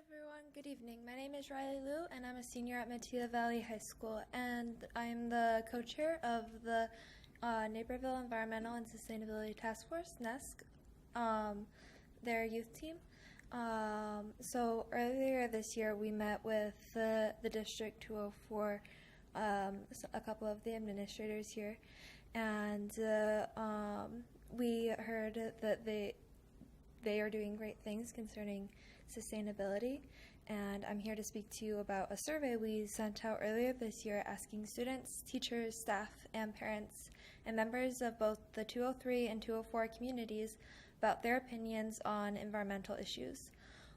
everyone, good evening. My name is Riley Liu, and I'm a senior at Matilla Valley High School, and I'm the co-chair of the Naperville Environmental and Sustainability Task Force, NESC, their youth team. So earlier this year, we met with the District 204, a couple of the administrators here, and we heard that they are doing great things concerning sustainability, and I'm here to speak to you about a survey we sent out earlier this year asking students, teachers, staff, and parents, and members of both the 203 and 204 communities about their opinions on environmental issues.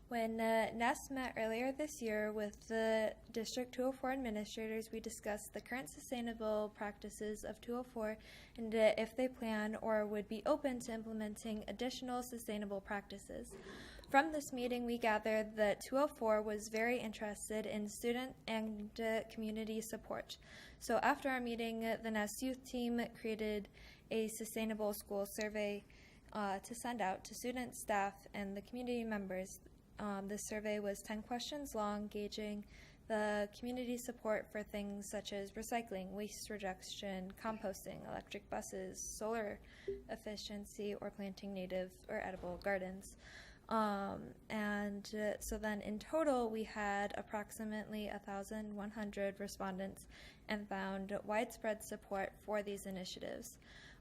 When NESC met earlier this year with the District 204 administrators, we discussed the current sustainable practices of 204 and if they plan or would be open to implementing additional sustainable practices. From this meeting, we gathered that 204 was very interested in student and community support. So after our meeting, the NESC youth team created a sustainable school survey to send out to students, staff, and the community members. This survey was 10 questions long, gauging the community support for things such as recycling, waste reduction, composting, electric buses, solar efficiency, or planting native or edible gardens. So then in total, we had approximately 1,100 respondents and found widespread support for these initiatives.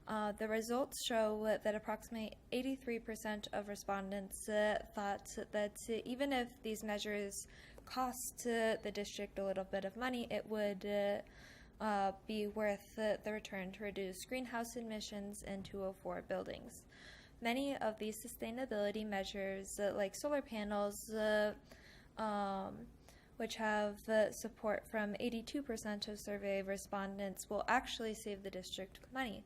The results show that approximately 83% of respondents thought that even if these measures cost the district a little bit of money, it would be worth the return to reduce greenhouse emissions in 204 buildings. Many of these sustainability measures, like solar panels, which have support from 82% of survey respondents, will actually save the district money.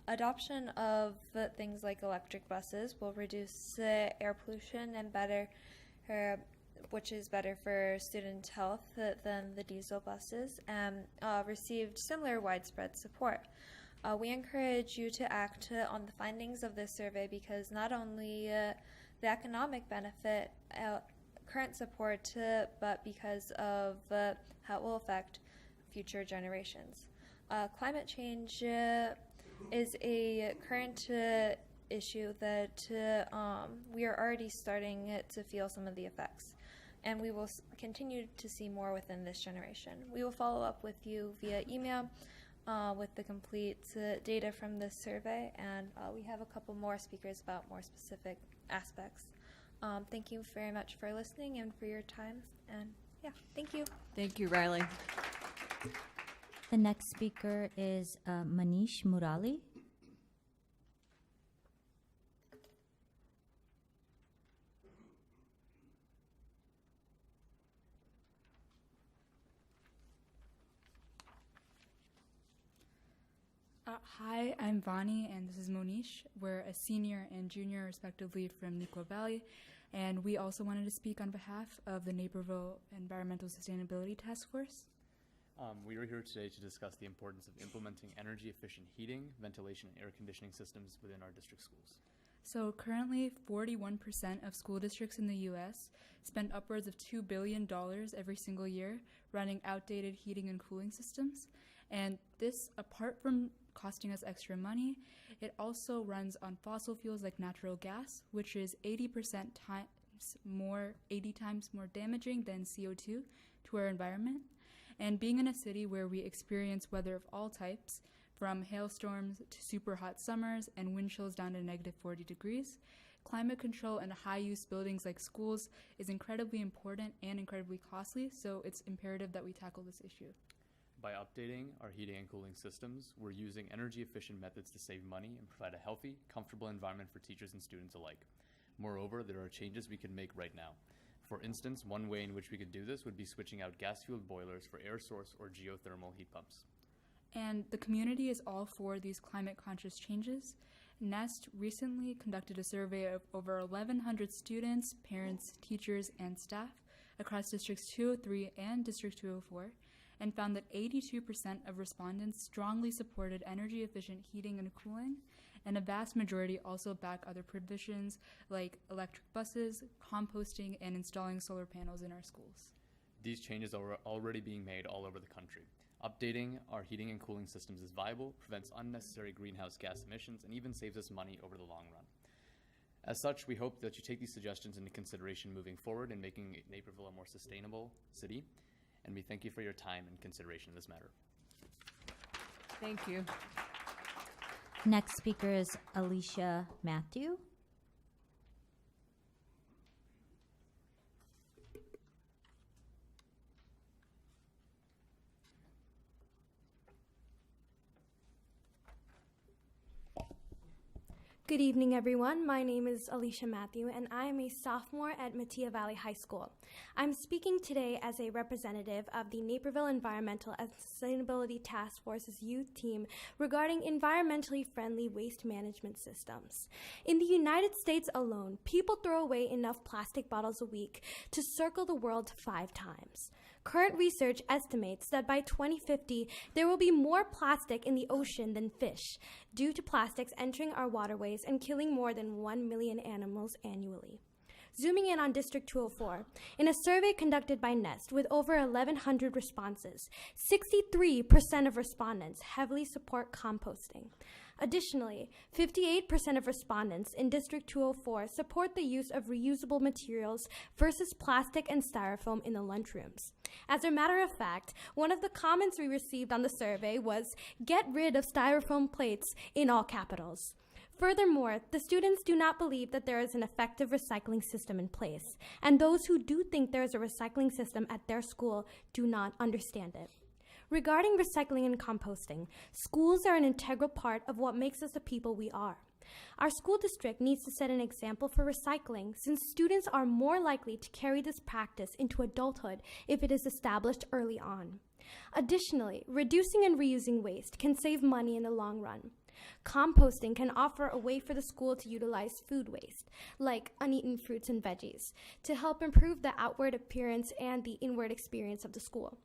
Adoption of things like electric buses will reduce air pollution and which is better for student health than the diesel buses, and received similar widespread support. We encourage you to act on the findings of this survey because not only the economic benefit, current support, but because of how it will affect future generations. Climate change is a current issue that we are already starting to feel some of the effects, and we will continue to see more within this generation. We will follow up with you via email with the complete data from this survey, and we have a couple more speakers about more specific aspects. Thank you very much for listening and for your time, and yeah, thank you. Thank you, Riley. The next speaker is Monish Murali. Hi, I'm Vani, and this is Monish. We're a senior and junior, respectively, from Neuqua Valley, and we also wanted to speak on behalf of the Naperville Environmental Sustainability Task Force. We are here today to discuss the importance of implementing energy-efficient heating, ventilation, and air conditioning systems within our district schools. So currently, 41% of school districts in the U.S. spend upwards of $2 billion every single year running outdated heating and cooling systems. And this, apart from costing us extra money, it also runs on fossil fuels like natural gas, which is 80 times more damaging than CO2 to our environment. And being in a city where we experience weather of all types, from hailstorms to super hot summers and wind chills down to negative 40 degrees, climate control in high-use buildings like schools is incredibly important and incredibly costly, so it's imperative that we tackle this issue. By updating our heating and cooling systems, we're using energy-efficient methods to save money and provide a healthy, comfortable environment for teachers and students alike. Moreover, there are changes we can make right now. For instance, one way in which we could do this would be switching out gas-fueled boilers for air source or geothermal heat pumps. And the community is all for these climate-conscious changes. NEST recently conducted a survey of over 1,100 students, parents, teachers, and staff across Districts 203 and District 204, and found that 82% of respondents strongly supported energy-efficient heating and cooling, and a vast majority also back other provisions like electric buses, composting, and installing solar panels in our schools. These changes are already being made all over the country. Updating our heating and cooling systems is viable, prevents unnecessary greenhouse gas emissions, and even saves us money over the long run. As such, we hope that you take these suggestions into consideration moving forward in making Naperville a more sustainable city, and we thank you for your time and consideration in this matter. Thank you. Next speaker is Alicia Matthew. Good evening, everyone. My name is Alicia Matthew, and I am a sophomore at Mattia Valley High School. I'm speaking today as a representative of the Naperville Environmental and Sustainability Task Force's youth team regarding environmentally friendly waste management systems. In the United States alone, people throw away enough plastic bottles a week to circle the world 5 times. Current research estimates that by 2050, there will be more plastic in the ocean than fish, due to plastics entering our waterways and killing more than 1 million animals annually. Zooming in on District 204, in a survey conducted by Nest with over 1,100 responses, 63% of respondents heavily support composting. Additionally, 58% of respondents in District 204 support the use of reusable materials versus plastic and styrofoam in the lunchrooms. As a matter of fact, one of the comments we received on the survey was, "Get rid of styrofoam plates," in all capitals. Furthermore, the students do not believe that there is an effective recycling system in place, and those who do think there is a recycling system at their school do not understand it. Regarding recycling and composting, schools are an integral part of what makes us the people we are. Our school district needs to set an example for recycling, since students are more likely to carry this practice into adulthood if it is established early on. Additionally, reducing and reusing waste can save money in the long run. Composting can offer a way for the school to utilize food waste, like uneaten fruits and veggies, to help improve the outward appearance and the inward experience of the school.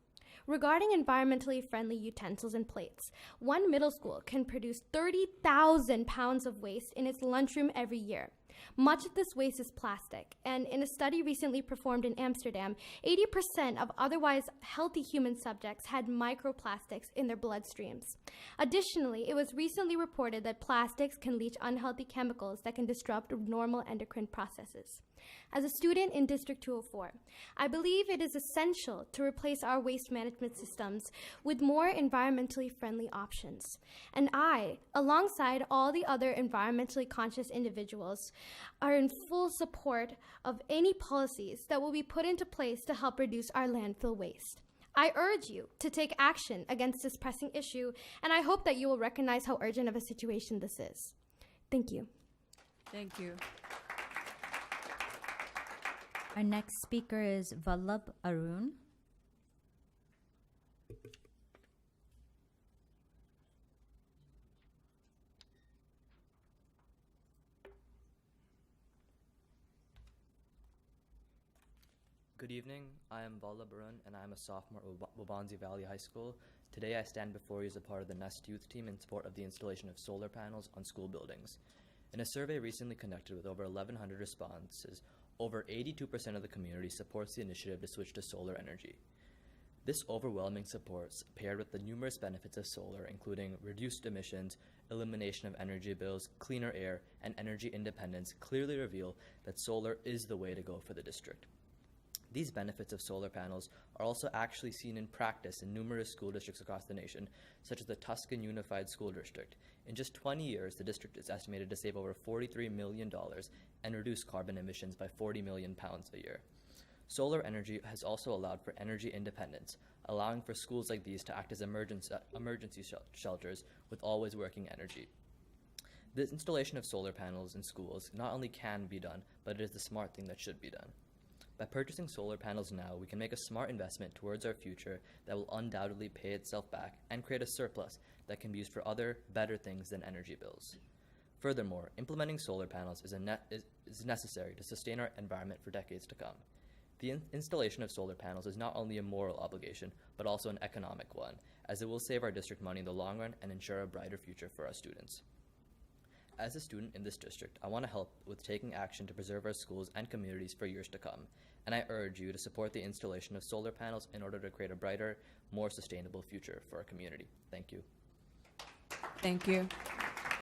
Regarding environmentally friendly utensils and plates, one middle school can produce 30,000 pounds of waste in its lunchroom every year. Much of this waste is plastic, and in a study recently performed in Amsterdam, 80% of otherwise healthy human subjects had microplastics in their bloodstreams. Additionally, it was recently reported that plastics can leach unhealthy chemicals that can disrupt normal endocrine processes. As a student in District 204, I believe it is essential to replace our waste management systems with more environmentally friendly options. And I, alongside all the other environmentally conscious individuals, are in full support of any policies that will be put into place to help reduce our landfill waste. I urge you to take action against this pressing issue, and I hope that you will recognize how urgent of a situation this is. Thank you. Thank you. Our next speaker is Bala Baron. Good evening, I am Bala Baron and I am a sophomore at Wabanzi Valley High School. Today I stand before you as a part of the Nest youth team in support of the installation of solar panels on school buildings. In a survey recently conducted with over 1,100 responses, over 82% of the community supports the initiative to switch to solar energy. This overwhelming support, paired with the numerous benefits of solar, including reduced emissions, elimination of energy bills, cleaner air, and energy independence, clearly reveal that solar is the way to go for the district. These benefits of solar panels are also actually seen in practice in numerous school districts across the nation, such as the Tuscan Unified School District. In just 20 years, the district is estimated to save over $43 million and reduce carbon emissions by 40 million pounds a year. Solar energy has also allowed for energy independence, allowing for schools like these to act as emergency shelters with always working energy. The installation of solar panels in schools not only can be done, but it is the smart thing that should be done. By purchasing solar panels now, we can make a smart investment towards our future that will undoubtedly pay itself back and create a surplus that can be used for other, better things than energy bills. Furthermore, implementing solar panels is necessary to sustain our environment for decades to come. The installation of solar panels is not only a moral obligation, but also an economic one, as it will save our district money in the long run and ensure a brighter future for our students. As a student in this district, I want to help with taking action to preserve our schools and communities for years to come, and I urge you to support the installation of solar panels in order to create a brighter, more sustainable future for our community. Thank you. Thank you.